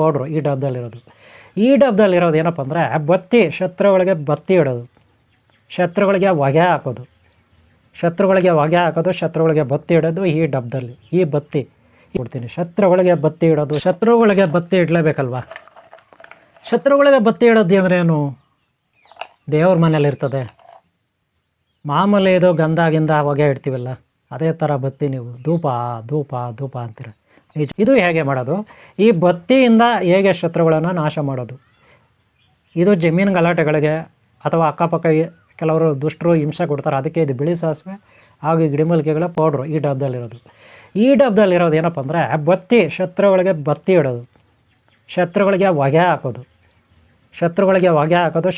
Powder ಈ ಡಬ್ಬದಲ್ಲಿರೋದು ಏನಪ್ಪ ಅಂದರೆ ಬತ್ತಿ, ಶತ್ರುಗಳಿಗೆ ಬತ್ತಿ ಇಡೋದು, ಶತ್ರುಗಳಿಗೆ ಹೊಗೆ ಹಾಕೋದು, ಶತ್ರುಗಳಿಗೆ ಬತ್ತಿ ಇಡೋದು ಈ ಡಬ್ಬದಲ್ಲಿ. ಈ ಬತ್ತಿ ಕೊಡ್ತೀನಿ. ಶತ್ರುಗಳಿಗೆ ಬತ್ತಿ ಇಡೋದು, ಶತ್ರುಗಳಿಗೆ ಬತ್ತಿ ಇಡಲೇಬೇಕಲ್ವ. ಶತ್ರುಗಳಿಗೆ ಬತ್ತಿ ಇಡೋದು ಅಂದರೆ ಏನು? ದೇವ್ರ ಮನೇಲಿರ್ತದೆ ಮಾಮೂಲಿ, ಇದು ಗಂಧ ಹೊಗೆ ಇಡ್ತೀವಲ್ಲ, ಅದೇ ಥರ ಬತ್ತಿ. ನೀವು ಧೂಪ ಅಂತೀರ. ಇದು ಹೇಗೆ ಮಾಡೋದು? ಈ ಬತ್ತಿಯಿಂದ ಹೇಗೆ ಶತ್ರುಗಳನ್ನು ನಾಶ ಮಾಡೋದು? ಇದು ಜಮೀನು ಗಲಾಟೆಗಳಿಗೆ ಅಥವಾ ಅಕ್ಕಪಕ್ಕ ಕೆಲವರು ದುಷ್ಟರು ಹಿಂಸೆ ಕೊಡ್ತಾರೆ, ಅದಕ್ಕೆ ಇದು ಬಿಳಿ ಸಾಸಿವೆ ಹಾಗೂ ಗಿಡಮೂಲಿಕೆಗಳ ಪೌಡ್ರು ಈ ಡಬ್ಬದಲ್ಲಿರೋದು ಏನಪ್ಪ ಅಂದರೆ ಬತ್ತಿ, ಶತ್ರುಗಳಿಗೆ ಬತ್ತಿ ಇಡೋದು, ಶತ್ರುಗಳಿಗೆ ಹೊಗೆ ಹಾಕೋದು,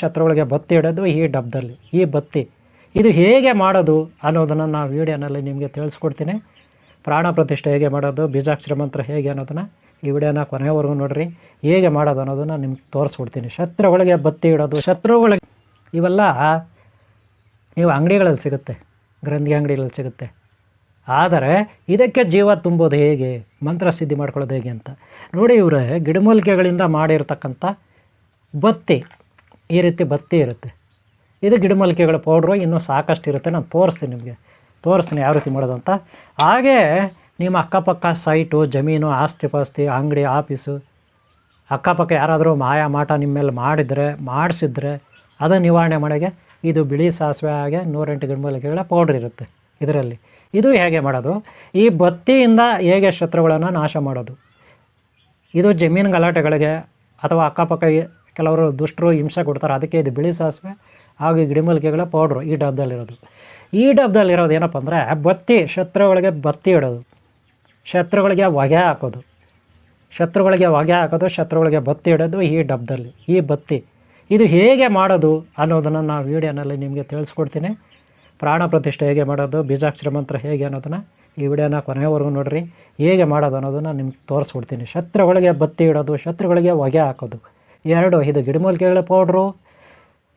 ಶತ್ರುಗಳಿಗೆ ಬತ್ತಿ ಇಡೋದು ಈ ಡಬ್ಬದಲ್ಲಿ. ಈ ಬತ್ತಿ ಇದು ಹೇಗೆ ಮಾಡೋದು ಅನ್ನೋದನ್ನು ನಾವು ವಿಡಿಯೋನಲ್ಲಿ ನಿಮಗೆ ತಿಳಿಸ್ಕೊಡ್ತೀನಿ. ಪ್ರಾಣ ಪ್ರತಿಷ್ಠೆ ಹೇಗೆ ಮಾಡೋದು, ಬೀಜಾಕ್ಷರ ಮಂತ್ರ ಹೇಗೆ ಅನ್ನೋದನ್ನು ಈ ವಿಡಿಯೋನ ಕೊನೆಯವರೆಗೂ ನೋಡಿರಿ. ಹೇಗೆ ಮಾಡೋದು ಅನ್ನೋದನ್ನು ನಿಮ್ಗೆ ತೋರಿಸ್ಕೊಡ್ತೀನಿ. ಶತ್ರುಗಳಿಗೆ ಬತ್ತಿ ಇಡೋದು, ಶತ್ರುಗಳಿಗೆ ಇವೆಲ್ಲ ನೀವು ಅಂಗಡಿಗಳಲ್ಲಿ ಸಿಗುತ್ತೆ, ಗ್ರಂಥಿ ಅಂಗಡಿಗಳಲ್ಲಿ ಸಿಗುತ್ತೆ. ಆದರೆ ಇದಕ್ಕೆ ಜೀವ ತುಂಬೋದು ಹೇಗೆ, ಮಂತ್ರ ಸಿದ್ಧಿ ಮಾಡ್ಕೊಳ್ಳೋದು ಹೇಗೆ ಅಂತ ನೋಡಿ. ಇವರೇ ಗಿಡಮೂಲಿಕೆಗಳಿಂದ ಮಾಡಿರ್ತಕ್ಕಂಥ ಬತ್ತಿ, ಈ ರೀತಿ ಬತ್ತಿ ಇರುತ್ತೆ. ಇದು ಗಿಡಮೂಲಿಕೆಗಳ ಪೌಡ್ರು ಇನ್ನೂ ಸಾಕಷ್ಟು ಇರುತ್ತೆ. ನಾನು ತೋರಿಸ್ತೀನಿ ಯಾವ ರೀತಿ ಮಾಡೋದು ಅಂತ. ಹಾಗೇ ನಿಮ್ಮ ಅಕ್ಕಪಕ್ಕ ಸೈಟು, ಜಮೀನು, ಆಸ್ತಿ ಪಾಸ್ತಿ, ಅಂಗಡಿ, ಆಫೀಸು, ಅಕ್ಕಪಕ್ಕ ಯಾರಾದರೂ ಮಾಟ ನಿಮ್ಮ ಮೇಲೆ ಮಾಡಿಸಿದ್ರೆ ಅದನ್ನು ನಿವಾರಣೆ ಮಾಡೋಕ್ಕೆ ಇದು ಬಿಳಿ ಸಾಸಿವೆ ಹಾಗೆ 108 ಗಿಡಮೂಲಿಕೆಗಳ ಪೌಡ್ರ್ ಇರುತ್ತೆ ಇದರಲ್ಲಿ. ಇದು ಹೇಗೆ ಮಾಡೋದು? ಈ ಬತ್ತಿಯಿಂದ ಹೇಗೆ ಶತ್ರುಗಳನ್ನು ನಾಶ ಮಾಡೋದು? ಇದು ಜಮೀನು ಗಲಾಟೆಗಳಿಗೆ ಅಥವಾ ಅಕ್ಕಪಕ್ಕ ಕೆಲವರು ದುಷ್ಟರು ಹಿಂಸೆ ಕೊಡ್ತಾರೆ, ಅದಕ್ಕೆ ಇದು ಬಿಳಿ ಸಾಸಿವೆ ಹಾಗೂ ಗಿಡಮೂಲಿಕೆಗಳ ಪೌಡ್ರು ಈ ಡಬ್ಬದಲ್ಲಿರೋದು ಏನಪ್ಪ ಅಂದರೆ ಬತ್ತಿ, ಶತ್ರುಗಳಿಗೆ ಬತ್ತಿ ಇಡೋದು, ಶತ್ರುಗಳಿಗೆ ಹೊಗೆ ಹಾಕೋದು, ಶತ್ರುಗಳಿಗೆ ಬತ್ತಿ ಇಡೋದು ಈ ಡಬ್ಬದಲ್ಲಿ. ಈ ಬತ್ತಿ ಇದು ಹೇಗೆ ಮಾಡೋದು ಅನ್ನೋದನ್ನು ನಾವು ವಿಡಿಯೋನಲ್ಲಿ ನಿಮಗೆ ತಿಳಿಸ್ಕೊಡ್ತೀನಿ. ಪ್ರಾಣ ಪ್ರತಿಷ್ಠೆ ಹೇಗೆ ಮಾಡೋದು, ಬೀಜಾಕ್ಷರ ಮಂತ್ರ ಹೇಗೆ ಅನ್ನೋದನ್ನು ಈ ವಿಡಿಯೋನ ಕೊನೆಯವರೆಗೂ ನೋಡಿರಿ. ಹೇಗೆ ಮಾಡೋದು ಅನ್ನೋದನ್ನು ನಿಮ್ಗೆ ತೋರಿಸ್ಕೊಡ್ತೀನಿ. ಶತ್ರುಗಳಿಗೆ ಬತ್ತಿ ಇಡೋದು, ಶತ್ರುಗಳಿಗೆ ಹೊಗೆ ಹಾಕೋದು, ಇದು ಗಿಡಮೂಲಿಕೆಗಳ ಪೌಡ್ರು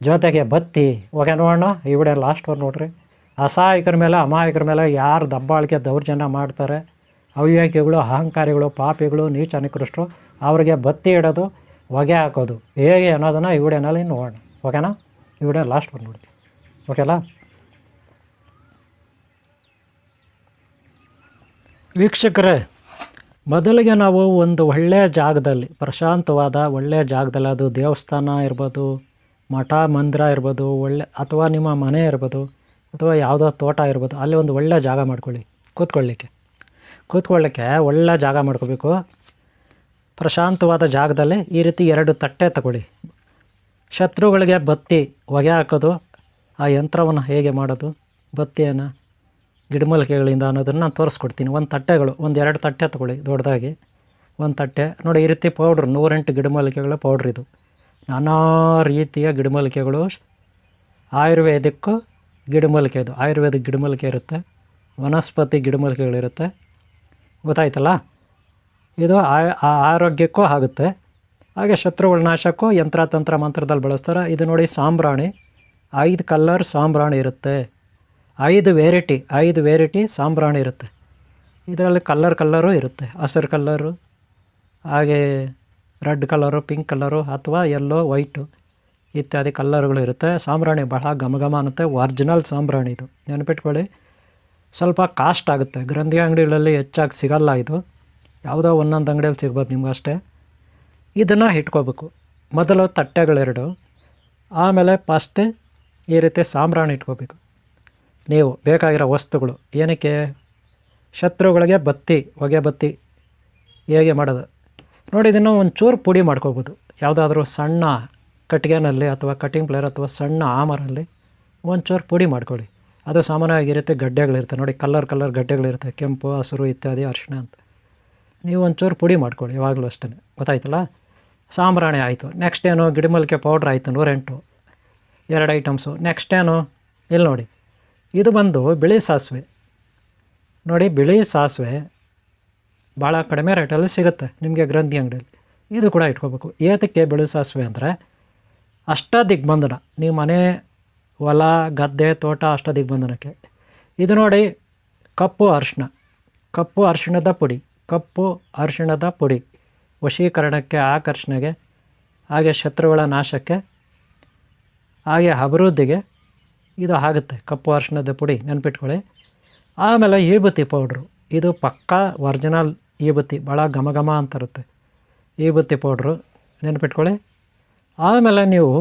ಜೊತೆಗೆ ಬತ್ತಿ. ಹೊಗೆ ನೋಡೋಣ, ಈ ವಿಡಿಯೋ ಲಾಸ್ಟ್ವರೆಗೂ ನೋಡಿರಿ. ಅಸಹಾಯಕರ ಮೇಲೆ, ಅಮಾಯಕರ ಮೇಲೆ ಯಾರು ದಬ್ಬಾಳಿಕೆ ದೌರ್ಜನ್ಯ ಮಾಡ್ತಾರೆ, ಅವಿವೇಕಿಗಳು, ಅಹಂಕಾರಿಗಳು, ಪಾಪಿಗಳು, ನೀಚ ನಿಕೃಷ್ಟರು, ಅವರಿಗೆ ಬತ್ತಿ ಇಡೋದು, ಹೊಗೆ ಹಾಕೋದು ಹೇಗೆ ಅನ್ನೋದನ್ನು ಈ ವಿಡಿಯೋನಲ್ಲಿ ನೋಡೋಣ. ಓಕೆನಾ? ಈ ವಿಡಿಯೋ ಲಾಸ್ಟ್ವರೆಗೂ ನೋಡಿ. ಓಕೆನಾ ವೀಕ್ಷಕರೇ? ಮೊದಲಿಗೆ ನಾವು ಒಂದು ಒಳ್ಳೆಯ ಜಾಗದಲ್ಲಿ, ಪ್ರಶಾಂತವಾದ ಒಳ್ಳೆಯ ಜಾಗದಲ್ಲಿ, ಅದು ದೇವಸ್ಥಾನ ಇರ್ಬೋದು, ಮಠ ಮಂದಿರ ಇರ್ಬೋದು, ಅಥವಾ ನಿಮ್ಮ ಮನೆ ಇರ್ಬೋದು, ಅಥವಾ ಯಾವುದೋ ತೋಟ ಇರ್ಬೋದು, ಅಲ್ಲಿ ಒಂದು ಒಳ್ಳೆಯ ಜಾಗ ಮಾಡ್ಕೊಳ್ಳಿ. ಕೂತ್ಕೊಳ್ಳಿಕ್ಕೆ ಒಳ್ಳೆಯ ಜಾಗ ಮಾಡ್ಕೋಬೇಕು. ಪ್ರಶಾಂತವಾದ ಜಾಗದಲ್ಲಿ ಈ ರೀತಿ 2 ತಟ್ಟೆ ತಗೊಳ್ಳಿ. ಶತ್ರುಗಳಿಗೆ ಬತ್ತಿ ಹೊಗೆ ಹಾಕೋದು, ಆ ಯಂತ್ರವನ್ನು ಹೇಗೆ ಮಾಡೋದು, ಬತ್ತಿಯನ್ನು ಗಿಡಮೂಲಿಕೆಗಳಿಂದ ಅನ್ನೋದನ್ನು ನಾನು ತೋರಿಸ್ಕೊಡ್ತೀನಿ. ಒಂದು 2 ತಟ್ಟೆ ತಗೊಳ್ಳಿ, ದೊಡ್ಡದಾಗಿ ಒಂದು ತಟ್ಟೆ ನೋಡಿ. ಈ ರೀತಿ ಪೌಡ್ರ್ 108 ಗಿಡಮೂಲಿಕೆಗಳ ಪೌಡ್ರ್. ಇದು ನಾನಾ ರೀತಿಯ ಗಿಡಮೂಲಿಕೆಗಳು, ಆಯುರ್ವೇದಿಕ್ಕು ಗಿಡಮೂಲಿಕೆ, ಇದು ಆಯುರ್ವೇದಿಕ್ ಗಿಡಮೂಲಿಕೆ ಇರುತ್ತೆ, ವನಸ್ಪತಿ ಗಿಡಮೂಲಿಕೆಗಳಿರುತ್ತೆ. ಗೊತ್ತಾಯ್ತಲ್ಲ? ಇದು ಆರೋಗ್ಯಕ್ಕೂ ಆಗುತ್ತೆ, ಹಾಗೆ ಶತ್ರುಗಳ ನಾಶಕ್ಕೂ ಯಂತ್ರ ಮಂತ್ರದಲ್ಲಿ ಬಳಸ್ತಾರೆ. ಇದು ನೋಡಿ, ಸಾಂಬ್ರಾಣಿ 5 ಕಲರ್ ಸಾಂಬ್ರಾಣಿ ಇರುತ್ತೆ. 5 ವೆರೈಟಿ ಸಾಂಬ್ರಾಣಿ ಇರುತ್ತೆ. ಇದರಲ್ಲಿ ಕಲ್ಲರು ಇರುತ್ತೆ, ಹಸಿರು ಕಲ್ಲರು, ಹಾಗೆ ರೆಡ್ ಕಲರು, ಪಿಂಕ್ ಕಲರು, ಅಥವಾ ಯೆಲ್ಲೋ, ವೈಟು ಇತ್ಯಾದಿ ಕಲ್ಲರ್ಗಳು ಇರುತ್ತೆ. ಸಾಂಬ್ರಾಣಿ ಬಹಳ ಘಮ ಅನ್ನುತ್ತೆ. ಒರಿಜಿನಲ್ ಸಾಂಬ್ರಾಣಿ ಇದು, ನೆನಪಿಟ್ಕೊಳ್ಳಿ. ಸ್ವಲ್ಪ ಕಾಸ್ಟ್ ಆಗುತ್ತೆ, ಗ್ರಂಥಿ ಅಂಗಡಿಗಳಲ್ಲಿ ಹೆಚ್ಚಾಗಿ ಸಿಗಲ್ಲ. ಇದು ಯಾವುದೋ ಒಂದೊಂದು ಅಂಗಡಿಯಲ್ಲಿ ಸಿಗ್ಬೋದು ನಿಮ್ಗೆ ಅಷ್ಟೇ. ಇದನ್ನು ಇಟ್ಕೋಬೇಕು. ಮೊದಲು ತಟ್ಟೆಗಳು 2, ಆಮೇಲೆ ಫಸ್ಟ್ ಈ ರೀತಿ ಸಾಂಬ್ರಾಣಿ ಇಟ್ಕೋಬೇಕು. ನೀವು ಬೇಕಾಗಿರೋ ವಸ್ತುಗಳು ಏನಕ್ಕೆ? ಶತ್ರುಗಳಿಗೆ ಬತ್ತಿ, ಹೊಗೆ ಬತ್ತಿ ಹೇಗೆ ಮಾಡೋದು ನೋಡಿ. ಇದನ್ನು ಒಂಚೂರು ಪುಡಿ ಮಾಡ್ಕೋಬೋದು. ಯಾವುದಾದ್ರೂ ಸಣ್ಣ ಕಟ್ಟಿಗೆನಲ್ಲಿ ಅಥವಾ ಕಟ್ಟಿಂಗ್ ಪ್ಲೇಯರ್ ಅಥವಾ ಸಣ್ಣ ಆಮರಲ್ಲಿ ಒಂಚೂರು ಪುಡಿ ಮಾಡ್ಕೊಳ್ಳಿ. ಅದು ಸಾಮಾನ್ಯವಾಗಿರುತ್ತೆ, ಗಡ್ಡೆಗಳಿರುತ್ತೆ ನೋಡಿ, ಕಲರ್ ಗಡ್ಡೆಗಳಿರುತ್ತೆ, ಕೆಂಪು, ಹಸಿರು ಇತ್ಯಾದಿ, ಅರಿಶಿಣ ಅಂತ. ನೀವು ಒಂಚೂರು ಪುಡಿ ಮಾಡ್ಕೊಳ್ಳಿ ಯಾವಾಗಲೂ ಅಷ್ಟೇ. ಗೊತ್ತಾಯ್ತಲ್ಲ? ಸಾಂಬ್ರಾಣಿ ಆಯಿತು. ನೆಕ್ಸ್ಟ್ ಏನು? ಗಿಡಮೂಲಿಕೆ ಪೌಡ್ರ್ ಆಯಿತು 108, 2 ಐಟಮ್ಸು. ನೆಕ್ಸ್ಟ್ ಏನು? ಇಲ್ಲಿ ನೋಡಿ, ಇದು ಬಂದು ಬಿಳಿ ಸಾಸಿವೆ. ನೋಡಿ, ಬಿಳಿ ಸಾಸಿವೆ ಭಾಳ ಕಡಿಮೆ ರೇಟಲ್ಲಿ ಸಿಗುತ್ತೆ ನಿಮಗೆ ಗ್ರಂಥಿ ಅಂಗಡಿಯಲ್ಲಿ. ಇದು ಕೂಡ ಇಟ್ಕೋಬೇಕು. ಏತಕ್ಕೆ ಬಿಳಿ ಸಾಸಿವೆ ಅಂದರೆ ಅಷ್ಟದಿಗ್ಬಂಧನ, ನೀವು ಮನೆ, ಹೊಲ, ಗದ್ದೆ, ತೋಟ, ಅಷ್ಟದಿಗ್ಬಂಧನಕ್ಕೆ. ಇದು ನೋಡಿ, ಕಪ್ಪು ಅರಿಶಿಣದ ಪುಡಿ ವಶೀಕರಣಕ್ಕೆ, ಆಕರ್ಷಣೆಗೆ, ಹಾಗೆ ಶತ್ರುಗಳ ನಾಶಕ್ಕೆ, ಹಾಗೆ ಅಭಿವೃದ್ಧಿಗೆ ಇದು ಆಗುತ್ತೆ. ಕಪ್ಪು ಅರಿಶಿಣದ ಪುಡಿ ನೆನ್ಪಿಟ್ಕೊಳ್ಳಿ. ಆಮೇಲೆ ವಿಭೂತಿ ಪೌಡ್ರು, ಇದು ಪಕ್ಕಾ ಒರಿಜಿನಲ್ ವಿಭೂತಿ, ಭಾಳ ಘಮ ಘಮ ಅಂತಿರುತ್ತೆ ವಿಭೂತಿ ಪೌಡ್ರು, ನೆನ್ಪಿಟ್ಕೊಳ್ಳಿ. ಆಮೇಲೆ ನೀವು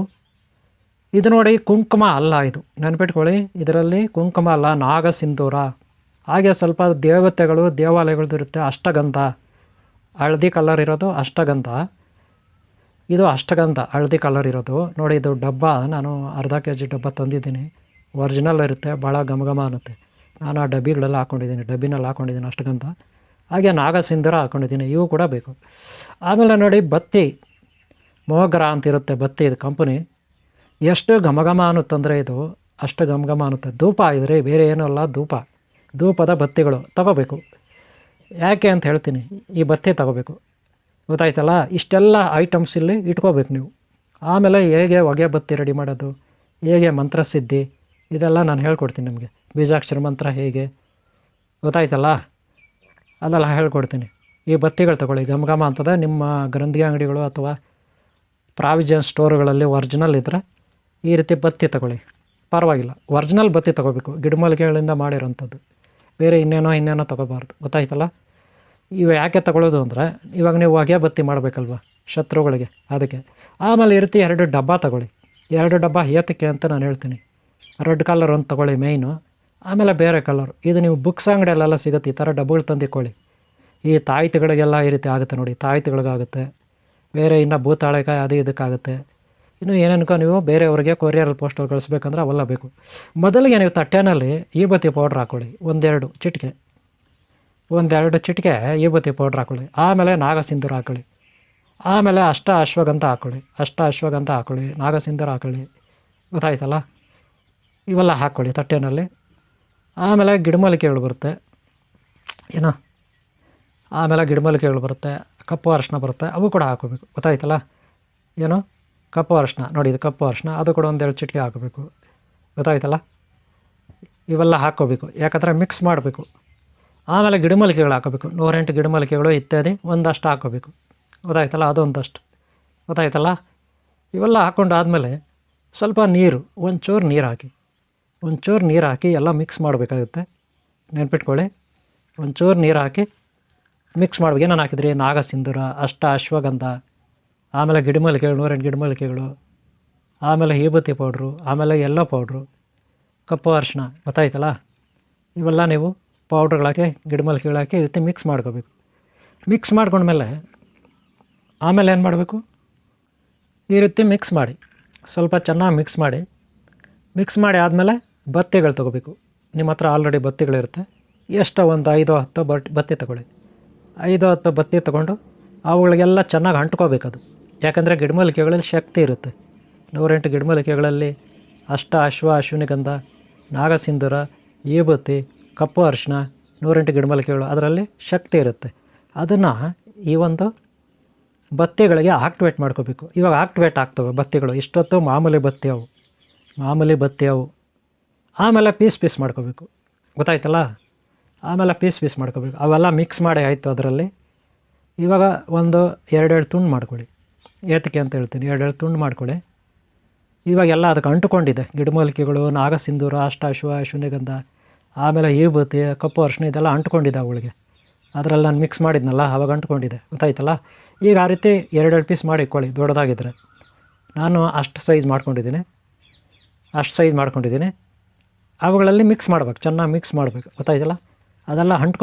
ಇದು ನೋಡಿ, ಕುಂಕುಮ ಅಲ್ಲ ಇದು, ನೆನ್ಪಿಟ್ಕೊಳ್ಳಿ. ಇದರಲ್ಲಿ ಕುಂಕುಮ ಅಲ್ಲ, ನಾಗಸಿಂಧೂರ. ಹಾಗೆ ಸ್ವಲ್ಪ ದೇವತೆಗಳು ದೇವಾಲಯಗಳದ್ದು ಇರುತ್ತೆ, ಅಷ್ಟಗಂಧ, ಹಳದಿ ಕಲರ್ ಇರೋದು ಅಷ್ಟಗಂಧ. ಇದು ಅಷ್ಟಗಂಧ ಹಳದಿ ಕಲರ್ ಇರೋದು ನೋಡಿ. ಇದು ಡಬ್ಬ ನಾನು ಅರ್ಧ kg ಡಬ್ಬ ತಂದಿದ್ದೀನಿ, ಒರಿಜಿನಲ್ ಇರುತ್ತೆ, ಭಾಳ ಘಮ ಘಮ ಅನ್ನುತ್ತೆ. ನಾನು ಆ ಡಬ್ಬಿಗಳೆಲ್ಲ ಡಬ್ಬಿನಲ್ಲಿ ಹಾಕ್ಕೊಂಡಿದ್ದೀನಿ ಅಷ್ಟಗಂಧ. ಹಾಗೆ ನಾಗಸಿಂಧೂರ ಹಾಕ್ಕೊಂಡಿದ್ದೀನಿ, ಇವು ಕೂಡ ಬೇಕು. ಆಮೇಲೆ ನೋಡಿ ಬತ್ತಿ, ಮೋಗ್ರಾ ಅಂತಿರುತ್ತೆ ಬತ್ತಿ, ಇದು ಕಂಪನಿ. ಎಷ್ಟು ಘಮ ಘಮ ಅನ್ನುತ್ತಂದರೆ ಇದು ಅಷ್ಟು ಘಮ ಘಮ ಅನ್ನುತ್ತೆ. ಧೂಪ ಇದ್ರೆ ಬೇರೆ ಏನೂ ಅಲ್ಲ, ಧೂಪದ ಬತ್ತಿಗಳು ತಗೋಬೇಕು. ಯಾಕೆ ಅಂತ ಹೇಳ್ತೀನಿ. ಈ ಬತ್ತಿ ತಗೋಬೇಕು, ಗೊತ್ತಾಯ್ತಲ್ಲ. ಇಷ್ಟೆಲ್ಲ ಐಟಮ್ಸ್ ಇಲ್ಲಿ ಇಟ್ಕೋಬೇಕು ನೀವು. ಆಮೇಲೆ ಹೇಗೆ ಹೊಗೆ ಬತ್ತಿ ರೆಡಿ ಮಾಡೋದು, ಹೇಗೆ ಮಂತ್ರಸಿದ್ಧಿ, ಇದೆಲ್ಲ ನಾನು ಹೇಳ್ಕೊಡ್ತೀನಿ ನಿಮಗೆ. ಬೀಜಾಕ್ಷರ ಮಂತ್ರ ಹೇಗೆ, ಗೊತ್ತಾಯ್ತಲ್ಲ, ಅದೆಲ್ಲ ಹೇಳ್ಕೊಡ್ತೀನಿ. ಈ ಬತ್ತಿಗಳು ತಗೊಳ್ಳಿ, ಘಮ ಘಮ ಅಂತದೆ. ನಿಮ್ಮ ಗ್ರಂಥಿ ಅಂಗಡಿಗಳು ಅಥವಾ ಪ್ರಾವಿಜನ್ ಸ್ಟೋರ್ಗಳಲ್ಲಿ ಒರಿಜಿನಲ್ ಇದ್ದರೆ ಈ ರೀತಿ ಬತ್ತಿ ತಗೊಳ್ಳಿ, ಪರವಾಗಿಲ್ಲ. ಒರಿಜಿನಲ್ ಬತ್ತಿ ತೊಗೋಬೇಕು, ಗಿಡಮೂಲಿಕೆಗಳಿಂದ ಮಾಡಿರೋಂಥದ್ದು, ಬೇರೆ ಇನ್ನೇನೋ ತೊಗೋಬಾರ್ದು, ಗೊತ್ತಾಯ್ತಲ್ಲ. ಇವು ಯಾಕೆ ತಗೊಳ್ಳೋದು ಅಂದರೆ, ಇವಾಗ ನೀವು ಹೊಗೆ ಬತ್ತಿ ಮಾಡಬೇಕಲ್ವ ಶತ್ರುಗಳಿಗೆ, ಅದಕ್ಕೆ. ಆಮೇಲೆ ಈ ರೀತಿ 2 ಡಬ್ಬ ತಗೊಳ್ಳಿ. 2 ಡಬ್ಬ ಏತಕ್ಕೆ ಅಂತ ನಾನು ಹೇಳ್ತೀನಿ. ರೆಡ್ ಕಲರ್ ಒಂದು ತೊಗೊಳ್ಳಿ ಮೇಯ್ನು, ಆಮೇಲೆ ಬೇರೆ ಕಲರ್. ಇದು ನೀವು ಬುಕ್ಸ್ ಅಂಗಡಿಯಲ್ಲೆಲ್ಲ ಸಿಗುತ್ತೆ, ಈ ಥರ ಡಬ್ಬಗಳು ತಂದಿಕೊಳ್ಳಿ. ಈ ತಾಯ್ತಿಗಳಿಗೆಲ್ಲ ಈ ರೀತಿ ಆಗುತ್ತೆ ನೋಡಿ, ತಾಯ್ತಿಗಳಿಗಾಗುತ್ತೆ, ಬೇರೆ ಇನ್ನು ಭೂತಾಳೆಕಾಯಿ ಅದು ಇದಕ್ಕಾಗುತ್ತೆ. ಇನ್ನು ಏನೇನೋ ನೀವು ಬೇರೆಯವ್ರಿಗೆ ಕೊರಿಯರಲ್ಲಿ ಪೋಸ್ಟಲ್ಲಿ ಕಳಿಸ್ಬೇಕಂದ್ರೆ ಅವೆಲ್ಲ ಬೇಕು. ಮೊದಲಿಗೆ ನೀವು ತಟ್ಟೆನಲ್ಲಿ ವಿಭೂತಿ ಪೌಡ್ರ್ ಹಾಕ್ಕೊಳ್ಳಿ, 1-2 ಚಿಟಿಕೆ ವಿಭೂತಿ ಪೌಡ್ರ್ ಹಾಕ್ಕೊಳ್ಳಿ. ಆಮೇಲೆ ನಾಗಸಿಂಧೂರ ಹಾಕ್ಕೊಳ್ಳಿ. ಆಮೇಲೆ ಅಶ್ವಗಂಧ ಹಾಕ್ಕೊಳ್ಳಿ, ನಾಗಸಿಂಧೂರ ಹಾಕ್ಕೊಳ್ಳಿ, ಗೊತ್ತಾಯ್ತಲ್ಲ. ಇವೆಲ್ಲ ಹಾಕ್ಕೊಳ್ಳಿ ತಟ್ಟೆನಲ್ಲಿ. ಆಮೇಲೆ ಗಿಡಮೂಲಿಕೆಗಳು ಬರುತ್ತೆ, ಕಪ್ಪು ಅರಿಶಿಣ ಬರುತ್ತೆ, ಅವು ಕೂಡ ಹಾಕೋಬೇಕು, ಗೊತ್ತಾಯ್ತಲ್ಲ. ಕಪ್ಪು ಅರಿಶಿಣ ನೋಡಿ, ಇದು ಕಪ್ಪು ಅರಿಶಿಣ, ಅದು ಕೂಡ 1-2 ಚಿಟಿಕೆ ಹಾಕಬೇಕು, ಗೊತ್ತಾಯ್ತಲ್ಲ. ಇವೆಲ್ಲ ಹಾಕ್ಕೋಬೇಕು, ಯಾಕಂದರೆ ಮಿಕ್ಸ್ ಮಾಡಬೇಕು. ಆಮೇಲೆ ಗಿಡಮೂಲಿಕೆಗಳು ಹಾಕೋಬೇಕು, 108 ಗಿಡಮೂಲಿಕೆಗಳು ಇತ್ಯಾದಿ ಒಂದಷ್ಟು ಹಾಕ್ಕೋಬೇಕು, ಗೊತ್ತಾಯ್ತಲ್ಲ. ಅದೊಂದಷ್ಟು, ಗೊತ್ತಾಯ್ತಲ್ಲ. ಇವೆಲ್ಲ ಹಾಕ್ಕೊಂಡು ಆದಮೇಲೆ ಸ್ವಲ್ಪ ನೀರು, ಒಂಚೂರು ನೀರು ಹಾಕಿ ಎಲ್ಲ ಮಿಕ್ಸ್ ಮಾಡಬೇಕಾಗುತ್ತೆ, ನೆನ್ಪಿಟ್ಕೊಳ್ಳಿ. ಒಂಚೂರು ನೀರು ಹಾಕಿ ಮಿಕ್ಸ್ ಮಾಡ್ಬೇಕು. ಏನೇನು ಹಾಕಿದ್ರಿ, ನಾಗಸಿಂಧೂರ, ಅಶ್ವಗಂಧ, ಆಮೇಲೆ ಗಿಡಮೂಲಿಕೆಗಳು, 108 ಗಿಡಮೂಲಿಕೆಗಳು, ಆಮೇಲೆ ವಿಭೂತಿ ಪೌಡ್ರು, ಆಮೇಲೆ ಎಲ್ಲೋ ಪೌಡ್ರು, ಕಪ್ಪು ಅರಿಶಿಣ, ಗೊತ್ತಾಯ್ತಲ್ಲ. ಇವೆಲ್ಲ ನೀವು ಪೌಡ್ರ್ಗಳಾಕಿ ಗಿಡಮೂಲಿಕೆಗಳು ಹಾಕಿ ಈ ರೀತಿ ಮಿಕ್ಸ್ ಮಾಡ್ಕೋಬೇಕು. ಮಿಕ್ಸ್ ಮಾಡ್ಕೊಂಡ್ಮೇಲೆ ಆಮೇಲೆ ಏನು ಮಾಡಬೇಕು, ಈ ರೀತಿ ಮಿಕ್ಸ್ ಮಾಡಿ, ಸ್ವಲ್ಪ ಚೆನ್ನಾಗಿ ಮಿಕ್ಸ್ ಮಾಡಿ ಆದಮೇಲೆ ಬತ್ತಿಗಳು ತೊಗೋಬೇಕು. ನಿಮ್ಮ ಹತ್ರ ಆಲ್ರೆಡಿ ಬತ್ತಿಗಳಿರುತ್ತೆ, ಎಷ್ಟೋ ಒಂದು 5-10 ಬತ್ತಿ ತೊಗೊಳ್ಳಿ. 5-10 ಬತ್ತಿ ತೊಗೊಂಡು ಅವುಗಳಿಗೆಲ್ಲ ಚೆನ್ನಾಗಿ ಅಂಟ್ಕೋಬೇಕು ಅದು. ಯಾಕಂದರೆ ಗಿಡಮೂಲಿಕೆಗಳಲ್ಲಿ ಶಕ್ತಿ ಇರುತ್ತೆ. 108 ಗಿಡಮೂಲಿಕೆಗಳಲ್ಲಿ ಅಶ್ವಗಂಧ, ನಾಗಸಿಂಧೂರ, ವಿಭೂತಿ, ಕಪ್ಪು ಅರಿಶಿಣ, 108 ಗಿಡಮೂಲಿಕೆಗಳು, ಅದರಲ್ಲಿ ಶಕ್ತಿ ಇರುತ್ತೆ. ಅದನ್ನು ಈ ಒಂದು ಬತ್ತಿಗಳಿಗೆ ಆಕ್ಟಿವೇಟ್ ಮಾಡ್ಕೋಬೇಕು. ಇವಾಗ ಆಕ್ಟಿವೇಟ್ ಆಗ್ತವೆ ಬತ್ತಿಗಳು. ಇಷ್ಟೊತ್ತು ಮಾಮೂಲಿ ಬತ್ತಿ ಅವು. ಆಮೇಲೆ ಪೀಸ್ ಮಾಡ್ಕೋಬೇಕು, ಗೊತ್ತಾಯ್ತಲ್ಲ. ಆಮೇಲೆ ಪೀಸ್ ಮಾಡ್ಕೋಬೇಕು. ಅವೆಲ್ಲ ಮಿಕ್ಸ್ ಮಾಡಿ ಆಯಿತು. ಅದರಲ್ಲಿ ಇವಾಗ ಒಂದು 2 ತುಂಡು ಮಾಡ್ಕೊಳ್ಳಿ. ಏತಕ್ಕೆ ಅಂತ ಹೇಳ್ತೀನಿ, 2 ತುಂಡು ಮಾಡ್ಕೊಳ್ಳಿ. ಇವಾಗೆಲ್ಲ ಅದಕ್ಕೆ ಅಂಟುಕೊಂಡಿದೆ, ಗಿಡಮೂಲಿಕೆಗಳು, ನಾಗಸಿಂಧೂರ, ಅಶ್ವಗಂಧ, ಆಮೇಲೆ ವಿಭೂತಿ, ಕಪ್ಪು ಅರಿಶಿಣ, ಇದೆಲ್ಲ ಅಂಟ್ಕೊಂಡಿದೆ ಅವುಗಳಿಗೆ. ಅದರಲ್ಲಿ ನಾನು ಮಿಕ್ಸ್ ಮಾಡಿದ್ನಲ್ಲ, ಅವಾಗ ಅಂಟ್ಕೊಂಡಿದೆ, ಗೊತ್ತಾಯ್ತಲ್ಲ. ಈಗ ಆ ರೀತಿ 2 ಪೀಸ್ ಮಾಡಿ ಇಟ್ಕೊಳ್ಳಿ, ದೊಡ್ಡದಾಗಿದ್ದರೆ. ನಾನು ಅಷ್ಟು ಸೈಜ್ ಮಾಡ್ಕೊಂಡಿದ್ದೀನಿ. ಅವುಗಳಲ್ಲಿ ಮಿಕ್ಸ್ ಮಾಡ್ಬೇಕು, ಚೆನ್ನಾಗಿ ಮಿಕ್ಸ್ ಮಾಡಬೇಕು, ಗೊತ್ತಾಯ್ತಲ್ಲ. ಅದೆಲ್ಲ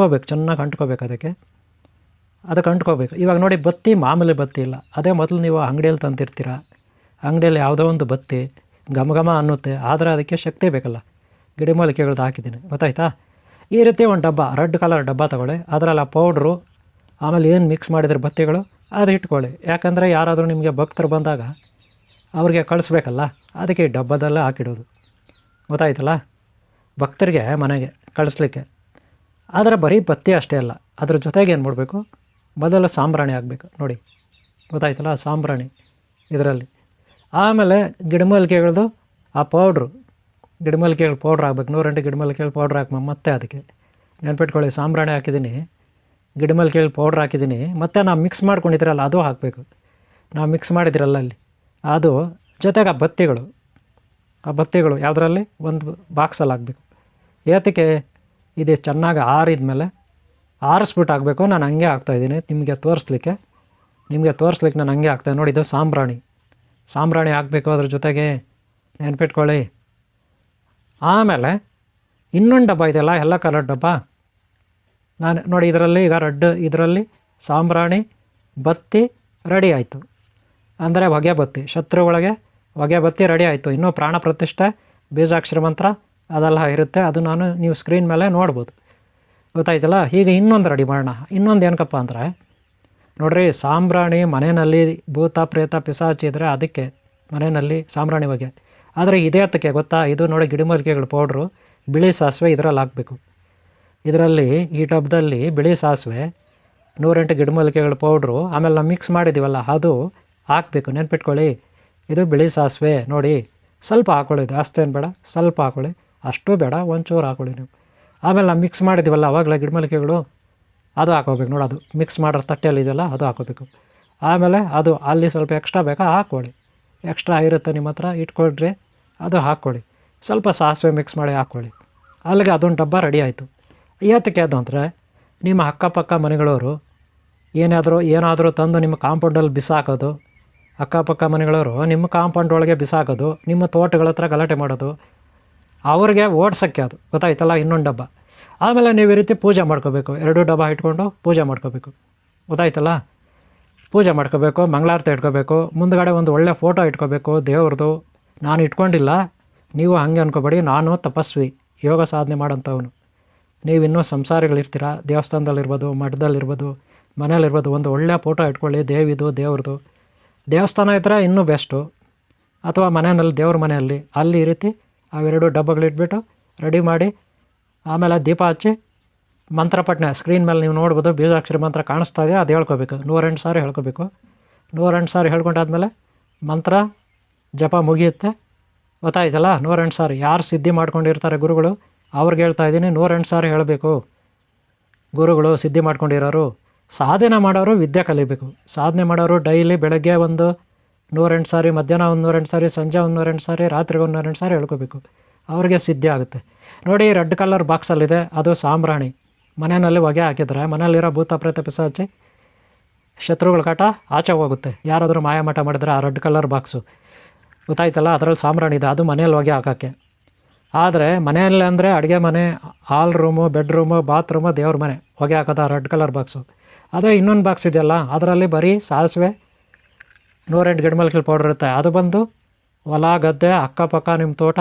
ಚೆನ್ನಾಗಿ ಅಂಟ್ಕೋಬೇಕು, ಅದಕ್ಕೆ ಅಂಟ್ಕೋಬೇಕು. ಇವಾಗ ನೋಡಿ, ಬತ್ತಿ ಮಾಮೂಲಿ ಬತ್ತಿ ಇಲ್ಲ, ಅದೇ ಮೊದಲು ನೀವು ಅಂಗಡಿಯಲ್ಲಿ ತಂತಿರ್ತೀರ. ಅಂಗಡಿಯಲ್ಲಿ ಯಾವುದೋ ಒಂದು ಬತ್ತಿ ಘಮ ಅನ್ನುತ್ತೆ, ಆದರೆ ಅದಕ್ಕೆ ಶಕ್ತಿ ಬೇಕಲ್ಲ. ಗಿಡಮೂಲಿಕೆಗಳದ್ದು ಹಾಕಿದ್ದೀನಿ, ಗೊತ್ತಾಯ್ತಾ. ಈ ರೀತಿ ಒಂದು ಡಬ್ಬ, ರೆಡ್ ಕಲರ್ ಡಬ್ಬ ತೊಗೊಳ್ಳಿ. ಅದರಲ್ಲಿ ಆ ಪೌಡ್ರು, ಆಮೇಲೆ ಏನು ಮಿಕ್ಸ್ ಮಾಡಿದ್ರೆ ಬತ್ತಿಗಳು, ಅದು ಇಟ್ಕೊಳ್ಳಿ. ಯಾಕಂದರೆ ಯಾರಾದರೂ ನಿಮಗೆ ಭಕ್ತರು ಬಂದಾಗ ಅವ್ರಿಗೆ ಕಳಿಸ್ಬೇಕಲ್ಲ, ಅದಕ್ಕೆ ಈ ಡಬ್ಬದಲ್ಲೇ ಹಾಕಿಡೋದು, ಗೊತ್ತಾಯ್ತಲ್ಲ. ಭಕ್ತರಿಗೆ ಮನೆಗೆ ಕಳಿಸ್ಲಿಕ್ಕೆ. ಆದರೆ ಬರೀ ಬತ್ತಿ ಅಷ್ಟೇ ಅಲ್ಲ, ಅದ್ರ ಜೊತೆಗೆ ಏನು ಮಾಡಬೇಕು, ಮೊದಲು ಸಾಂಬ್ರಾಣಿ ಆಗಬೇಕು ನೋಡಿ, ಗೊತ್ತಾಯ್ತಲ್ಲ. ಸಾಂಬ್ರಾಣಿ ಇದರಲ್ಲಿ. ಆಮೇಲೆ ಗಿಡಮೂಲಿಕೆಗಳದ್ದು ಆ ಗಿಡಮೂಲಿಕೆಗಳು ಪೌಡ್ರ್ ಹಾಕ್ಬೇಕು. 108 ಗಿಡಮೂಲಿಕೆಗಳು ಪೌಡ್ರ್ ಹಾಕಿ ಮತ್ತೆ ಅದಕ್ಕೆ ನೆನ್ಪಿಟ್ಕೊಳ್ಳಿ. ಸಾಂಬ್ರಾಣಿ ಹಾಕಿದ್ದೀನಿ, ಗಿಡಮೂಲಿಕೆಗಳು ಪೌಡ್ರ್ ಹಾಕಿದ್ದೀನಿ, ಮತ್ತು ನಾವು ಮಿಕ್ಸ್ ಮಾಡ್ಕೊಂಡಿದ್ದೀರಲ್ಲ ಅದು ಹಾಕಬೇಕು. ನಾವು ಮಿಕ್ಸ್ ಮಾಡಿದಿರಲ್ಲ ಅಲ್ಲಿ ಅದು, ಜೊತೆಗೆ ಆ ಬತ್ತಿಗಳು ಯಾವುದರಲ್ಲಿ ಒಂದು ಬಾಕ್ಸಲ್ಲಿ ಹಾಕಬೇಕು. ಏತಕ್ಕೆ ಇದು ಚೆನ್ನಾಗಿ ಆರಿದ ಮೇಲೆ ಆರಿಸ್ಬಿಟ್ಟು ಹಾಕಬೇಕು. ನಾನು ಹಂಗೆ ಹಾಕ್ತಾಯಿದ್ದೀನಿ ನಿಮಗೆ ತೋರಿಸ್ಲಿಕ್ಕೆ ನಾನು ಹಂಗೆ ಹಾಕ್ತಾಯಿದ್ದೀನಿ ನೋಡಿ. ಇದು ಸಾಂಬ್ರಾಣಿ ಹಾಕಬೇಕು ಅದ್ರ ಜೊತೆಗೆ, ನೆನ್ಪಿಟ್ಕೊಳ್ಳಿ. ಆಮೇಲೆ ಇನ್ನೊಂದು ಡಬ್ಬ ಇದೆಯಲ್ಲ, ಎಲ್ಲ ಕಲರ್ ಡಬ್ಬ, ನಾನು ನೋಡಿ ಇದರಲ್ಲಿ ಈಗ ಇದರಲ್ಲಿ ಸಾಂಬ್ರಾಣಿ ಬತ್ತಿ ರೆಡಿ ಆಯಿತು. ಅಂದರೆ ಹೊಗೆ ಬತ್ತಿ, ಶತ್ರುಗಳಿಗೆ ಹೊಗೆ ಬತ್ತಿ ರೆಡಿ ಆಯಿತು. ಇನ್ನೂ ಪ್ರಾಣ ಪ್ರತಿಷ್ಠೆ, ಬೀಜಾಕ್ಷರ ಮಂತ್ರ ಅದೆಲ್ಲ ಇರುತ್ತೆ. ಅದು ನೀವು ಸ್ಕ್ರೀನ್ ಮೇಲೆ ನೋಡ್ಬೋದು, ಗೊತ್ತಾಯ್ತಲ್ಲ. ಹೀಗೆ ಇನ್ನೊಂದು ರೆಡಿ ಮಾಡೋಣ. ಇನ್ನೊಂದು ಏನಕ್ಕಪ್ಪ ಅಂದರೆ ನೋಡಿರಿ, ಸಾಂಬ್ರಾಣಿ ಮನೆಯಲ್ಲಿ ಭೂತ ಪ್ರೇತ ಪಿಸಾಚಿ ಇದ್ದರೆ ಅದಕ್ಕೆ ಮನೆಯಲ್ಲಿ ಸಾಂಬ್ರಾಣಿ ಹೊಗೆ. ಆದರೆ ಇದೇ ಹತ್ತಕ್ಕೆ ಗೊತ್ತಾ, ಇದು ನೋಡಿ ಗಿಡಮೂಲಿಕೆಗಳು ಪೌಡ್ರು, ಬಿಳಿ ಸಾಸಿವೆ ಇದರಲ್ಲಿ ಹಾಕಬೇಕು. ಇದರಲ್ಲಿ ಈ ಡಬ್ಬದಲ್ಲಿ ಬಿಳಿ ಸಾಸಿವೆ, 108 ಗಿಡಮೂಲಿಕೆಗಳ ಪೌಡ್ರು, ಆಮೇಲೆ ನಾವು ಮಿಕ್ಸ್ ಮಾಡಿದ್ದೀವಲ್ಲ ಅದು ಹಾಕಬೇಕು. ನೆನ್ಪಿಟ್ಕೊಳ್ಳಿ, ಇದು ಬಿಳಿ ಸಾಸಿವೆ ನೋಡಿ, ಸ್ವಲ್ಪ ಹಾಕ್ಕೊಳ್ಳಿ, ಜಾಸ್ತಿ ಏನು ಬೇಡ, ಸ್ವಲ್ಪ ಹಾಕ್ಕೊಳ್ಳಿ, ಅಷ್ಟು ಬೇಡ, ಒಂಚೂರು ಹಾಕ್ಕೊಳ್ಳಿ ನೀವು. ಆಮೇಲೆ ನಾವು ಮಿಕ್ಸ್ ಮಾಡಿದ್ದೀವಲ್ಲ ಆವಾಗಲೇ ಗಿಡಮೂಲಿಕೆಗಳು, ಅದು ಹಾಕೋಬೇಕು ನೋಡಿ. ಅದು ಮಿಕ್ಸ್ ಮಾಡೋ ತಟ್ಟೆಯಲ್ಲಿ ಇದೆಯಲ್ಲ ಅದು ಹಾಕೋಬೇಕು. ಆಮೇಲೆ ಅದು ಅಲ್ಲಿ ಸ್ವಲ್ಪ ಎಕ್ಸ್ಟ್ರಾ ಬೇಕಾ ಹಾಕ್ಕೊಳ್ಳಿ, ಎಕ್ಸ್ಟ್ರಾ ಇರುತ್ತೆ ನಿಮ್ಮ ಹತ್ರ ಇಟ್ಕೊಳ್ರಿ, ಅದು ಹಾಕ್ಕೊಳ್ಳಿ. ಸ್ವಲ್ಪ ಸಾಸಿವೆ ಮಿಕ್ಸ್ ಮಾಡಿ ಹಾಕ್ಕೊಳ್ಳಿ. ಅಲ್ಲಿಗೆ ಅದೊಂದು ಡಬ್ಬ ರೆಡಿ ಆಯಿತು. ಏತಕ್ಕೆ ಅದು ಅಂದರೆ, ನಿಮ್ಮ ಅಕ್ಕಪಕ್ಕ ಮನೆಗಳವರು ಏನಾದರೂ ತಂದು ನಿಮ್ಮ ಕಾಂಪೌಂಡಲ್ಲಿ ಬಿಸಾಕೋದು, ಅಕ್ಕಪಕ್ಕ ಮನೆಗಳವರು ನಿಮ್ಮ ಕಾಂಪೌಂಡ್ ಒಳಗೆ ಬಿಸಾಕೋದು, ನಿಮ್ಮ ತೋಟಗಳ ಹತ್ರ ಗಲಾಟೆ ಮಾಡೋದು, ಅವ್ರಿಗೆ ಓಡ್ಸೋಕ್ಕೆ ಅದು, ಗೊತ್ತಾಯ್ತಲ್ಲ. ಇನ್ನೊಂದು ಡಬ್ಬ. ಆಮೇಲೆ ನೀವು ಈ ರೀತಿ ಪೂಜೆ ಮಾಡ್ಕೋಬೇಕು, 2 ಡಬ್ಬ ಇಟ್ಕೊಂಡು ಪೂಜೆ ಮಾಡ್ಕೋಬೇಕು, ಗೊತ್ತಾಯ್ತಲ್ಲ. ಪೂಜೆ ಮಾಡ್ಕೋಬೇಕು, ಮಂಗಳಾರತಿ ಇಟ್ಕೋಬೇಕು, ಮುಂದುಗಡೆ ಒಂದು ಒಳ್ಳೆ ಫೋಟೋ ಇಟ್ಕೋಬೇಕು ದೇವ್ರದ್ದು. ನಾನು ಇಟ್ಕೊಂಡಿಲ್ಲ, ನೀವು ಹಾಗೆ ಅನ್ಕೋಬೇಡಿ, ನಾನು ತಪಸ್ವಿ, ಯೋಗ ಸಾಧನೆ ಮಾಡೋಂಥವನು. ನೀವಿನ್ನೂ ಸಂಸಾರಿಗಳಿರ್ತೀರ, ದೇವಸ್ಥಾನದಲ್ಲಿರ್ಬೋದು, ಮಠದಲ್ಲಿರ್ಬೋದು, ಮನೇಲಿರ್ಬೋದು, ಒಂದು ಒಳ್ಳೆಯ ಫೋಟೋ ಇಟ್ಕೊಳ್ಳಿ, ದೇವ್ರದ್ದು. ದೇವಸ್ಥಾನ ಇದ್ದರೆ ಇನ್ನೂ ಬೆಸ್ಟು, ಅಥವಾ ಮನೆಯಲ್ಲಿ ದೇವ್ರ ಮನೆಯಲ್ಲಿ ಅಲ್ಲಿ ಈ ರೀತಿ ಅವೆರಡು ಡಬ್ಬಗಳಿಟ್ಬಿಟ್ಟು ರೆಡಿ ಮಾಡಿ, ಆಮೇಲೆ ದೀಪ ಹಚ್ಚಿ ಮಂತ್ರಪಟ್ಟಣ ಸ್ಕ್ರೀನ್ ಮೇಲೆ ನೀವು ನೋಡ್ಬೋದು, ಬೀಜಾಕ್ಷರ ಮಂತ್ರ ಕಾಣಿಸ್ತಾ ಇದೆ, ಅದು ಹೇಳ್ಕೋಬೇಕು. 108 ಸಾರಿ ಹೇಳ್ಕೋಬೇಕು. 108 ಸಾರಿ ಹೇಳ್ಕೊಂಡಾದ್ಮೇಲೆ ಮಂತ್ರ ಜಪ ಮುಗಿಯುತ್ತೆ, ಗೊತ್ತಾಯ್ತಲ್ಲ. 108 ಸಾರಿ ಯಾರು ಸಿದ್ಧಿ ಮಾಡ್ಕೊಂಡಿರ್ತಾರೆ ಗುರುಗಳು ಅವ್ರಿಗೆ ಹೇಳ್ತಾ ಇದ್ದೀನಿ, 108 ಸಾರಿ ಹೇಳಬೇಕು. ಗುರುಗಳು ಸಿದ್ಧಿ ಮಾಡ್ಕೊಂಡಿರೋರು, ಸಾಧನೆ ಮಾಡೋರು ವಿದ್ಯೆ ಕಲಿಬೇಕು. ಸಾಧನೆ ಮಾಡೋರು ಡೈಲಿ ಬೆಳಗ್ಗೆ ಒಂದು 108 ಸಾರಿ, ಮಧ್ಯಾಹ್ನ ಒಂದು 108 ಸಾರಿ, ಸಂಜೆ ಒಂದು 108 ಸಾರಿ, ರಾತ್ರಿಗೆ ಒಂದು 108 ಸಾರಿ ಹೇಳ್ಕೋಬೇಕು. ಅವ್ರಿಗೆ ಸಿದ್ಧಿ ಆಗುತ್ತೆ. ನೋಡಿ, ರೆಡ್ ಕಲರ್ ಬಾಕ್ಸಲ್ಲಿದೆ, ಅದು ಸಾಂಬ್ರಾಣಿ. ಮನೆಯಲ್ಲಿ ಹೊಗೆ ಹಾಕಿದರೆ ಮನೆಯಲ್ಲಿರೋ ಭೂತ ಪ್ರೇತ ಪಿಸಾಚಿ ಶತ್ರುಗಳ ಕಾಟ ಆಚೆ ಹೋಗುತ್ತೆ. ಯಾರಾದರೂ ಮಾಯಮಾಟ ಮಾಡಿದ್ರೆ ಆ ರೆಡ್ ಕಲರ್ ಬಾಕ್ಸು, ಗೊತ್ತಾಯ್ತಲ್ಲ, ಅದರಲ್ಲಿ ಸಾಂಬ್ರಾಣಿ ಇದೆ, ಅದು ಮನೆಯಲ್ಲಿ ಹೊಗೆ ಹಾಕೋಕ್ಕೆ. ಆದರೆ ಮನೆಯಲ್ಲಿ ಅಂದರೆ ಅಡುಗೆ ಮನೆ, ಹಾಲ್ ರೂಮು, ಬೆಡ್ರೂಮು, ಬಾತ್ರೂಮು, ದೇವ್ರ ಮನೆ ಹೊಗೆ ಹಾಕೋದು ಆ ರೆಡ್ ಕಲರ್ ಬಾಕ್ಸು. ಅದೇ ಇನ್ನೊಂದು ಬಾಕ್ಸ್ ಇದೆಯಲ್ಲ, ಅದರಲ್ಲಿ ಬರೀ ಸಾಸಿವೆ, 108 ಗಿಡಮೂಲಿಕೆ ಪೌಡ್ರ್ ಇರುತ್ತೆ. ಅದು ಬಂದು ಹೊಲ ಗದ್ದೆ ಅಕ್ಕಪಕ್ಕ ನಿಮ್ಮ ತೋಟ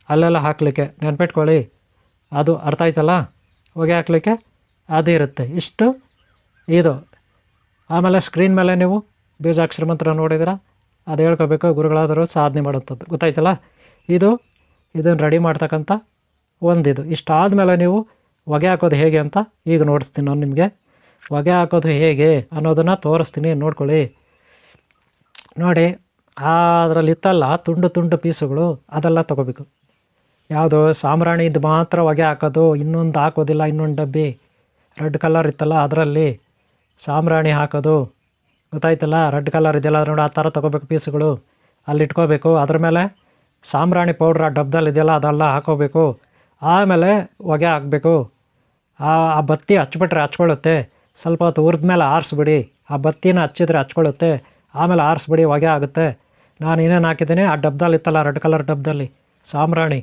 ಅಲ್ಲೆಲ್ಲ ಹಾಕಲಿಕ್ಕೆ, ನೆನ್ಪಿಟ್ಕೊಳ್ಳಿ. ಅದು ಅರ್ಥ ಆಯ್ತಲ್ಲ, ಹೊಗೆ ಹಾಕಲಿಕ್ಕೆ ಅದು ಇರುತ್ತೆ. ಇಷ್ಟು ಇದು. ಆಮೇಲೆ ಸ್ಕ್ರೀನ್ ಮೇಲೆ ನೀವು ಬೀಜಾಕ್ಷರ ಮಂತ್ರ ನೋಡಿದ್ರೆ ಅದು ಹೇಳ್ಕೋಬೇಕು, ಗುರುಗಳಾದರೂ ಸಾಧನೆ ಮಾಡೋಂಥದ್ದು, ಗೊತ್ತಾಯ್ತಲ್ಲ. ಇದನ್ನು ರೆಡಿ ಮಾಡ್ತಕ್ಕಂಥ ಒಂದಿದು. ಇಷ್ಟಾದಮೇಲೆ ನೀವು ಹೊಗೆ ಹಾಕೋದು ಹೇಗೆ ಅಂತ ಈಗ ನೋಡಿಸ್ತೀನಿ ನಾನು ನಿಮಗೆ. ಹೊಗೆ ಹಾಕೋದು ಹೇಗೆ ಅನ್ನೋದನ್ನು ತೋರಿಸ್ತೀನಿ, ನೋಡ್ಕೊಳ್ಳಿ. ನೋಡಿ, ಅದರಲ್ಲಿ ಇತ್ತಲ್ಲ ತುಂಡು ಪೀಸುಗಳು, ಅದೆಲ್ಲ ತೊಗೋಬೇಕು. ಯಾವುದು ಸಾಂಬ್ರಾಣಿದು ಮಾತ್ರ ಹೊಗೆ ಹಾಕೋದು, ಇನ್ನೊಂದು ಹಾಕೋದಿಲ್ಲ. ಇನ್ನೊಂದು ಡಬ್ಬಿ ರೆಡ್ ಕಲರ್ ಇತ್ತಲ್ಲ ಅದರಲ್ಲಿ ಸಾಂಬ್ರಾಣಿ ಹಾಕೋದು, ಗೊತ್ತಾಯ್ತಲ್ಲ. ರೆಡ್ ಕಲರ್ ಇದೆಯಲ್ಲ ನೋಡಿ, ಆ ಥರ ತೊಗೋಬೇಕು ಪೀಸುಗಳು, ಅಲ್ಲಿ ಇಟ್ಕೋಬೇಕು. ಅದ್ರ ಮೇಲೆ ಸಾಂಬ್ರಾಣಿ ಪೌಡ್ರ್ ಆ ಡಬ್ಬದಲ್ಲಿ ಇದೆಯಲ್ಲ ಅದೆಲ್ಲ ಹಾಕೋಬೇಕು. ಆಮೇಲೆ ಹೊಗೆ ಹಾಕಬೇಕು. ಆ ಬತ್ತಿ ಹಚ್ಬಿಟ್ರೆ ಹಚ್ಕೊಳ್ಳುತ್ತೆ. ಸ್ವಲ್ಪ ಹೊತ್ತು ಹುರಿದ ಮೇಲೆ ಆರಿಸ್ಬಿಡಿ. ಆ ಬತ್ತಿನ ಹಚ್ಚಿದ್ರೆ ಹಚ್ಕೊಳ್ಳುತ್ತೆ, ಆಮೇಲೆ ಆರಿಸ್ಬಿಡಿ, ಹೊಗೆ ಆಗುತ್ತೆ. ನಾನು ಏನೇನು ಹಾಕಿದ್ದೀನಿ ಆ ಡಬ್ಬದಲ್ಲಿ ಇತ್ತಲ್ಲ, ರೆಡ್ ಕಲರ್ ಡಬ್ಬದಲ್ಲಿ ಸಾಂಬ್ರಾಣಿ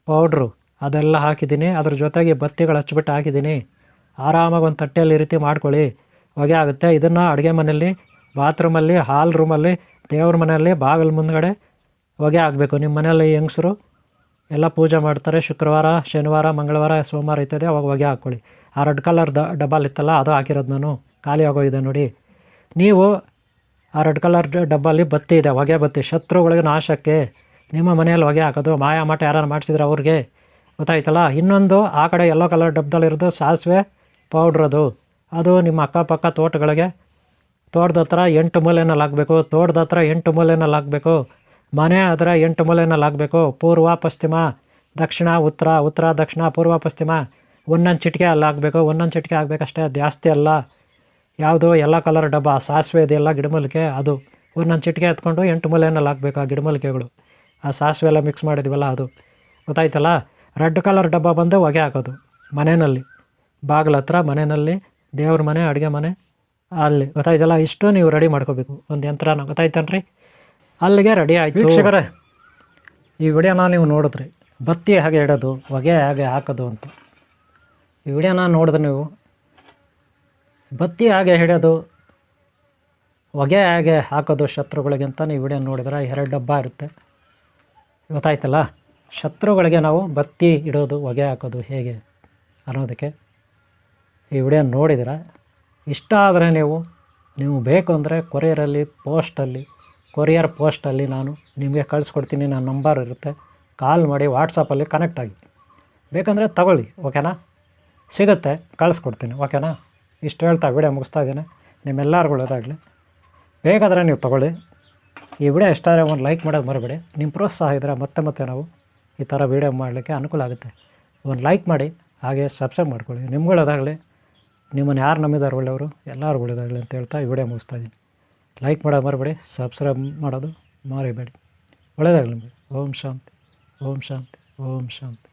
ಪೌಡ್ರು ಅದೆಲ್ಲ ಹಾಕಿದ್ದೀನಿ. ಅದ್ರ ಜೊತೆಗೆ ಬತ್ತಿಗಳು ಹಚ್ಬಿಟ್ಟು ಹಾಕಿದ್ದೀನಿ. ಆರಾಮಾಗಿ ಒಂದು ತಟ್ಟೆಯಲ್ಲಿ ಈ ರೀತಿ ಮಾಡ್ಕೊಳ್ಳಿ, ಹೊಗೆ ಆಗುತ್ತೆ. ಇದನ್ನು ಅಡುಗೆ ಮನೆಯಲ್ಲಿ, ಬಾತ್ರೂಮಲ್ಲಿ, ಹಾಲ್ ರೂಮಲ್ಲಿ, ದೇವ್ರ ಮನೆಯಲ್ಲಿ, ಬಾಗಿಲು ಮುಂದ್ಗಡೆ ಹೊಗೆ ಆಗಬೇಕು. ನಿಮ್ಮ ಮನೆಯಲ್ಲಿ ಹೆಂಗಸರು ಎಲ್ಲ ಪೂಜೆ ಮಾಡ್ತಾರೆ, ಶುಕ್ರವಾರ, ಶನಿವಾರ, ಮಂಗಳವಾರ, ಸೋಮವಾರ ಇರ್ತದೆ, ಅವಾಗ ಹೊಗೆ ಹಾಕ್ಕೊಳ್ಳಿ. ಆ ರೆಡ್ ಕಲರ್ ಡಬ್ಬಲ್ ಇತ್ತಲ್ಲ ಅದು ಹಾಕಿರೋದು ನಾನು, ಖಾಲಿ ಆಗೋಗಿದೆ ನೋಡಿ. ನೀವು ಆ ರೆಡ್ ಕಲರ್ ಡಬ್ಬಲ್ಲಿ ಬತ್ತಿ ಇದೆ, ಹೊಗೆ ಬತ್ತಿ, ಶತ್ರುಗಳಿಗೆ ನಾಶಕ್ಕೆ ನಿಮ್ಮ ಮನೆಯಲ್ಲಿ ಹೊಗೆ ಹಾಕೋದು. ಮಾಟ ಯಾರು ಮಾಡಿಸಿದ್ರೆ ಅವ್ರಿಗೆ, ಗೊತ್ತಾಯ್ತಲ್ಲ. ಇನ್ನೊಂದು ಆ ಕಡೆ ಯೆಲ್ಲೋ ಕಲರ್ ಡಬ್ಬದಲ್ಲಿರೋದು ಸಾಸಿವೆ ಪೌಡ್ರದು, ಅದು ನಿಮ್ಮ ಅಕ್ಕಪಕ್ಕ ತೋಟಗಳಿಗೆ, ತೋಟದ ಹತ್ರ 8 ಮೂಲೆಯಲ್ಲಿ ಹಾಕಬೇಕು. ತೋಟದ ಹತ್ರ 8 ಮೂಲೆಯಲ್ಲಿ ಹಾಕಬೇಕು. ಮನೆ ಆದರೆ 8 ಮೂಲೆಯಲ್ಲಿ ಹಾಕಬೇಕು. ಪೂರ್ವ, ಪಶ್ಚಿಮ, ದಕ್ಷಿಣ, ಉತ್ತರ, ದಕ್ಷಿಣ, ಪೂರ್ವ, ಪಶ್ಚಿಮ, ಒಂದೊಂದು ಚಿಟಿಕೆ ಅಲ್ಲಿ ಹಾಕಬೇಕು, ಒಂದೊಂದು ಚಿಟಿಕೆ ಹಾಕಬೇಕಷ್ಟೇ, ಜಾಸ್ತಿ ಅಲ್ಲ. ಯಾವುದು ಎಲ್ಲ ಕಲರ್ ಡಬ್ಬ ಸಾಸಿವೆ ಇದೆಯಲ್ಲ ಗಿಡಮೂಲಿಕೆ, ಅದು ಒಂದೊಂದು ಚಿಟಿಕೆ ಎತ್ಕೊಂಡು 8 ಮೂಲೆಯಲ್ಲಿ ಹಾಕಬೇಕು ಆ ಗಿಡಮೂಲಿಕೆಗಳು. ಆ ಸಾಸಿವೆ ಎಲ್ಲ ಮಿಕ್ಸ್ ಮಾಡಿದ್ವಲ್ಲ ಅದು, ಗೊತ್ತಾಯ್ತಲ್ಲ. ರೆಡ್ ಕಲರ್ ಡಬ್ಬ ಬಂದು ಹೊಗೆ ಹಾಕೋದು ಮನೆಯಲ್ಲಿ, ಬಾಗಿಲ ಹತ್ರ ಮನೆಯಲ್ಲಿ, ದೇವ್ರ ಮನೆ, ಅಡುಗೆ ಮನೆ ಅಲ್ಲಿ, ಗೊತ್ತಾಯ್ತಲ್ಲ. ಇಷ್ಟು ನೀವು ರೆಡಿ ಮಾಡ್ಕೋಬೇಕು ಒಂದು ಯಂತ್ರನ, ಗೊತ್ತಾಯ್ತನ್ರಿ. ಅಲ್ಲಿಗೆ ರೆಡಿ ಆಯಿತು ವೀಕ್ಷಕರೇ. ಈ ವಿಡಿಯೋನ ನೀವು ನೋಡಿದ್ರಿ, ಬತ್ತಿ ಹಾಗೆ ಇಡೋದು, ಹೊಗೆ ಹಾಗೆ ಹಾಕೋದು ಅಂತ. ಈ ವಿಡಿಯೋನ ನೋಡಿದ್ರೆ ನೀವು ಬತ್ತಿ ಹಾಗೆ ಹಿಡೋದು, ಹೊಗೆ ಹಾಗೆ ಹಾಕೋದು ಶತ್ರುಗಳಿಗೆ ಅಂತ ನೀವು ವಿಡಿಯೋ ನೋಡಿದ್ರೆ 2 ಡಬ್ಬ ಇರುತ್ತೆ, ಗೊತ್ತಾಯ್ತಲ್ಲ. ಶತ್ರುಗಳಿಗೆ ನಾವು ಬತ್ತಿ ಇಡೋದು, ಹೊಗೆ ಹಾಕೋದು ಹೇಗೆ ಅನ್ನೋದಕ್ಕೆ ಈ ವಿಡಿಯೋ ನೋಡಿದ್ರೆ ಇಷ್ಟ ಆದರೆ ನೀವು ಬೇಕು ಅಂದರೆ ಕೊರಿಯರ್ ಪೋಸ್ಟಲ್ಲಿ ನಾನು ನಿಮಗೆ ಕಳಿಸ್ಕೊಡ್ತೀನಿ. ನನ್ನ ನಂಬರ್ ಇರುತ್ತೆ, ಕಾಲ್ ಮಾಡಿ ವಾಟ್ಸಪ್ಪಲ್ಲಿ ಕನೆಕ್ಟ್ ಆಗಿ, ಬೇಕಂದರೆ ತಗೊಳ್ಳಿ, ಓಕೆನಾ. ಸಿಗುತ್ತೆ, ಕಳಿಸ್ಕೊಡ್ತೀನಿ, ಓಕೆನಾ. ಇಷ್ಟು ಹೇಳ್ತಾ ವಿಡಿಯೋ ಮುಗಿಸ್ತಾ ಇದ್ದೀನಿ. ನಿಮ್ಮೆಲ್ಲರಿಗೂ ಒಳ್ಳೆಯದಾಗಲಿ. ಬೇಕಾದರೆ ನೀವು ತೊಗೊಳ್ಳಿ. ಈ ವಿಡಿಯೋ ಇಷ್ಟ ಆದರೆ ಒಂದು ಲೈಕ್ ಮಾಡೋದು ಮರಿಬೇಡಿ. ನಿಮ್ಮ ಪ್ರೋತ್ಸಾಹ ಇದ್ದರೆ ಮತ್ತೆ ನಾವು ಈ ಥರ ವಿಡಿಯೋ ಮಾಡಲಿಕ್ಕೆ ಅನುಕೂಲ ಆಗುತ್ತೆ. ಒಂದು ಲೈಕ್ ಮಾಡಿ, ಹಾಗೆ ಸಬ್ಸ್ಕ್ರೈಬ್ ಮಾಡ್ಕೊಳ್ಳಿ. ನಿಮ್ಗಳದಾಗಲಿ, ನಿಮ್ಮನ್ನು ಯಾರು ನಂಬಿದಾರೆ ಒಳ್ಳೆಯವರು, ಎಲ್ಲರೂ ಒಳ್ಳೆಯದಾಗಲಿ ಅಂತ ಹೇಳ್ತಾ ಈ ವಿಡಿಯೋ ಮುಗಿಸ್ತಾ ಇದ್ದೀನಿ. ಲೈಕ್ ಮಾಡೋದು ಮರಿಬೇಡಿ, ಸಬ್ಸ್ಕ್ರೈಬ್ ಮಾಡೋದು ಮರಿಬೇಡಿ. ಒಳ್ಳೆಯದಾಗಲಿ ನಿಮಗೆ. ಓಂ ಶಾಂತಿ, ಓಂ ಶಾಂತಿ, ಓಂ ಶಾಂತಿ.